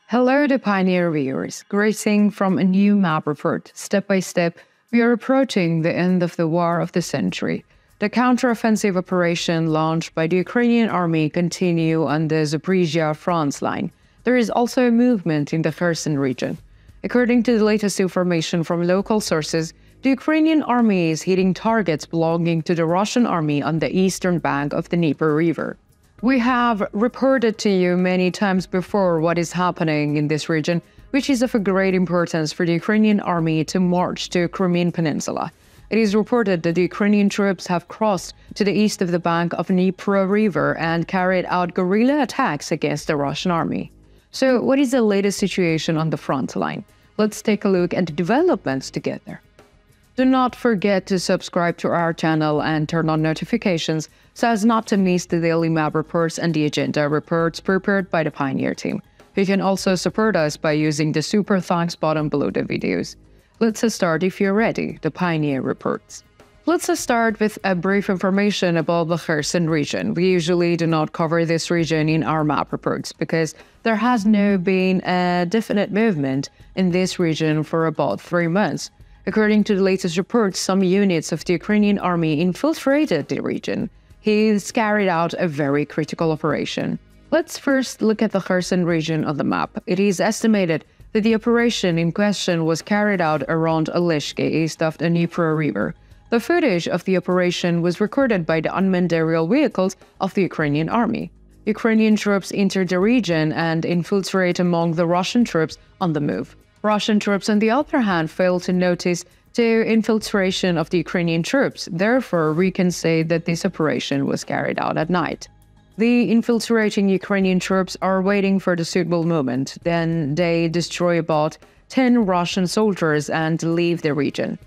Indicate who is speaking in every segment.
Speaker 1: Hello to Pioneer viewers, greeting from a new map report. Step by step, we are approaching the end of the war of the century. The counteroffensive operation launched by the Ukrainian army continue on the Zaporizhia front line. There is also a movement in the Kherson region. According to the latest information from local sources, the Ukrainian army is hitting targets belonging to the Russian army on the eastern bank of the Dnipro River. We have reported to you many times before what is happening in this region, which is of a great importance for the Ukrainian army to march to Crimean peninsula. It is reported that the Ukrainian troops have crossed to the east of the bank of Dnipro River and carried out guerrilla attacks against the Russian army. So what is the latest situation on the front line? Let's take a look at the developments together. Do not forget to subscribe to our channel and turn on notifications so as not to miss the daily map reports and the agenda reports prepared by the Pioneer team. You can also support us by using the super thanks button below the videos. Let's start if you're ready, the Pioneer reports. Let's start with a brief information about the Kherson region. We usually do not cover this region in our map reports because there has not been a definite movement in this region for about 3 months. According to the latest reports, some units of the Ukrainian army infiltrated the region. He's carried out a very critical operation. Let's first look at the Kherson region on the map. It is estimated that the operation in question was carried out around Oleshki, east of the Dnipro River. The footage of the operation was recorded by the unmanned aerial vehicles of the Ukrainian army. Ukrainian troops entered the region and infiltrate among the Russian troops on the move. Russian troops, on the other hand, failed to notice the infiltration of the Ukrainian troops. Therefore, we can say that this operation was carried out at night. The infiltrating Ukrainian troops are waiting for the suitable moment. Then they destroy about 10 Russian soldiers and leave the region.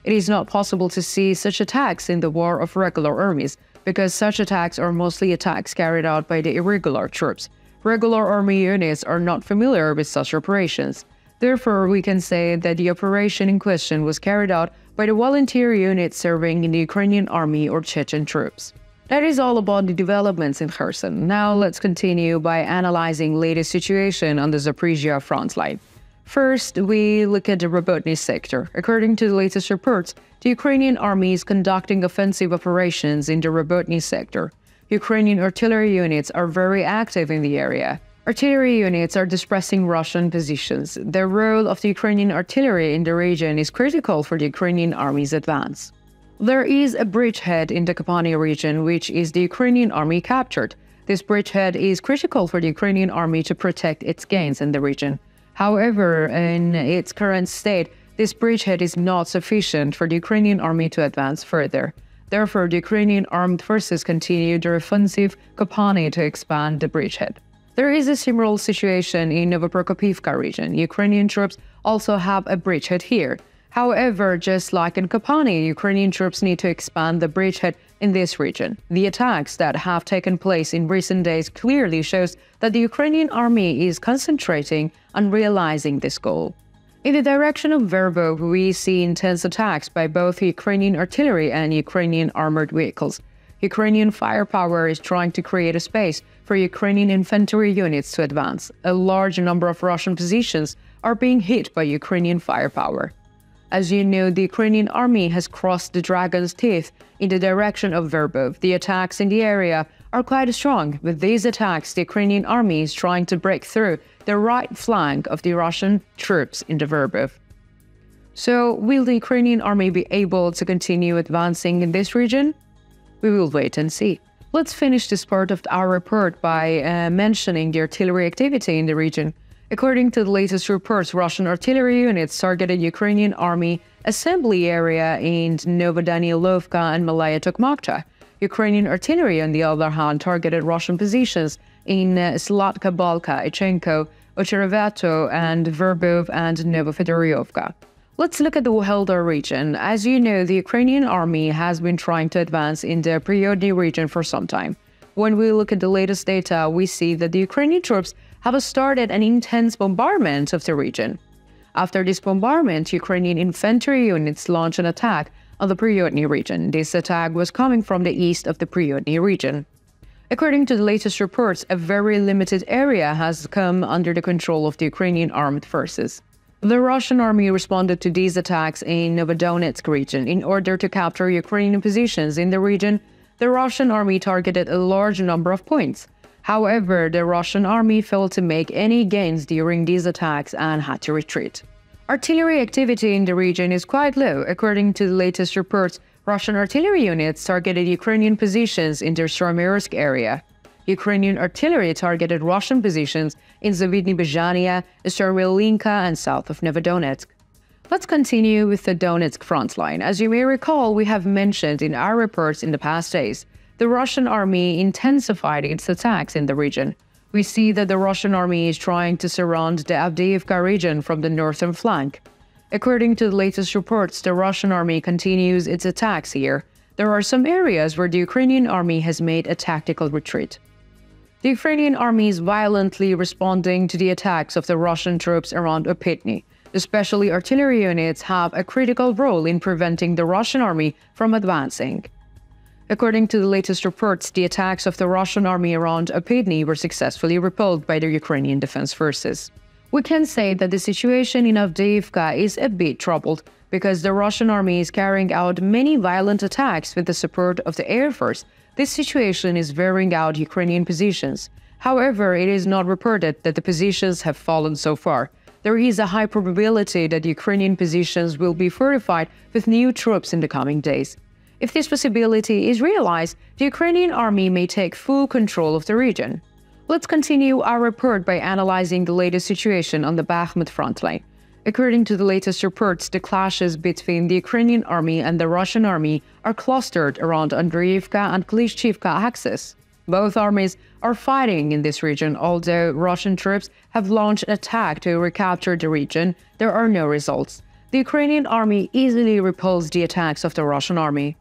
Speaker 1: It is not possible to see such attacks in the war of regular armies because such attacks are mostly attacks carried out by the irregular troops. Regular army units are not familiar with such operations. Therefore, we can say that the operation in question was carried out by the volunteer unit serving in the Ukrainian army or Chechen troops. That is all about the developments in Kherson. Now let's continue by analyzing latest situation on the Zaporizhia front line. First, we look at the Robotny sector. According to the latest reports, the Ukrainian army is conducting offensive operations in the Robotny sector. Ukrainian artillery units are very active in the area. Artillery units are dispersing Russian positions. The role of the Ukrainian artillery in the region is critical for the Ukrainian army's advance. There is a bridgehead in the Crimean region, which is the Ukrainian army captured. This bridgehead is critical for the Ukrainian army to protect its gains in the region. However, in its current state, this bridgehead is not sufficient for the Ukrainian army to advance further. Therefore, the Ukrainian armed forces continue their offensive campaign to expand the bridgehead. There is a similar situation in Novoprokopivka region. Ukrainian troops also have a bridgehead here. However, just like in Kapani, Ukrainian troops need to expand the bridgehead in this region. The attacks that have taken place in recent days clearly shows that the Ukrainian army is concentrating on realizing this goal. In the direction of Verbov, we see intense attacks by both Ukrainian artillery and Ukrainian armored vehicles. Ukrainian firepower is trying to create a space for Ukrainian infantry units to advance. A large number of Russian positions are being hit by Ukrainian firepower. As you know, the Ukrainian army has crossed the Dragon's Teeth in the direction of Verbov. The attacks in the area are quite strong. With these attacks, the Ukrainian army is trying to break through the right flank of the Russian troops in the Verbov. So, will the Ukrainian army be able to continue advancing in this region? We will wait and see. Let's finish this part of our report by mentioning the artillery activity in the region. According to the latest reports, Russian artillery units targeted Ukrainian army assembly area in Novodanilovka and Malaya Tokmakta. Ukrainian artillery, on the other hand, targeted Russian positions in Slatka Balka, Ichenko, Ocherevato, and Verbov and Novofedorovka. Let's look at the Wuhldar region. As you know, the Ukrainian army has been trying to advance in the Priodny region for some time. When we look at the latest data, we see that the Ukrainian troops have started an intense bombardment of the region. After this bombardment, Ukrainian infantry units launched an attack on the Priodny region. This attack was coming from the east of the Priodny region. According to the latest reports, a very limited area has come under the control of the Ukrainian armed forces. The Russian army responded to these attacks in Novodonetsk region. In order to capture Ukrainian positions in the region, the Russian army targeted a large number of points. However, the Russian army failed to make any gains during these attacks and had to retreat. Artillery activity in the region is quite low. According to the latest reports, Russian artillery units targeted Ukrainian positions in the Zaporizhia area. Ukrainian artillery targeted Russian positions in Zaporizhia, Starolinka, and south of Novodonetsk. Let's continue with the Donetsk front line. As you may recall, we have mentioned in our reports in the past days, the Russian army intensified its attacks in the region. We see that the Russian army is trying to surround the Avdiivka region from the northern flank. According to the latest reports, the Russian army continues its attacks here. There are some areas where the Ukrainian army has made a tactical retreat. The Ukrainian army is violently responding to the attacks of the Russian troops around Opitny. Especially artillery units have a critical role in preventing the Russian army from advancing. According to the latest reports, the attacks of the Russian army around Opitny were successfully repelled by the Ukrainian defense forces. We can say that the situation in Avdiivka is a bit troubled because the Russian army is carrying out many violent attacks with the support of the Air Force. This situation is wearing out Ukrainian positions. However, it is not reported that the positions have fallen so far. There is a high probability that Ukrainian positions will be fortified with new troops in the coming days. If this possibility is realized, the Ukrainian army may take full control of the region. Let's continue our report by analyzing the latest situation on the Bakhmut front line. According to the latest reports, the clashes between the Ukrainian army and the Russian army are clustered around Andriivka and Klishchivka axis. Both armies are fighting in this region. Although Russian troops have launched an attack to recapture the region, there are no results. The Ukrainian army easily repels the attacks of the Russian army.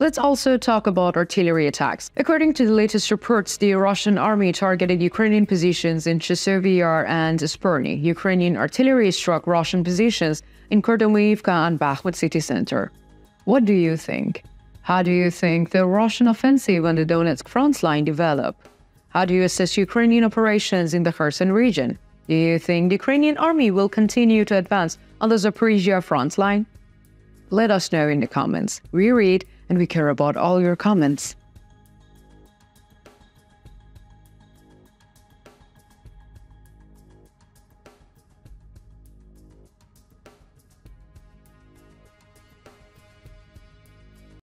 Speaker 1: Let's also talk about artillery attacks. According to the latest reports, the Russian army targeted Ukrainian positions in Chasiv Yar and Spurny. Ukrainian artillery struck Russian positions in Kordomoivka and Bakhmut city center. What do you think? How do you think the Russian offensive on the Donetsk front line developed? How do you assess Ukrainian operations in the Kherson region? Do you think the Ukrainian army will continue to advance on the Zaporizhia front line? Let us know in the comments. We read and we care about all your comments.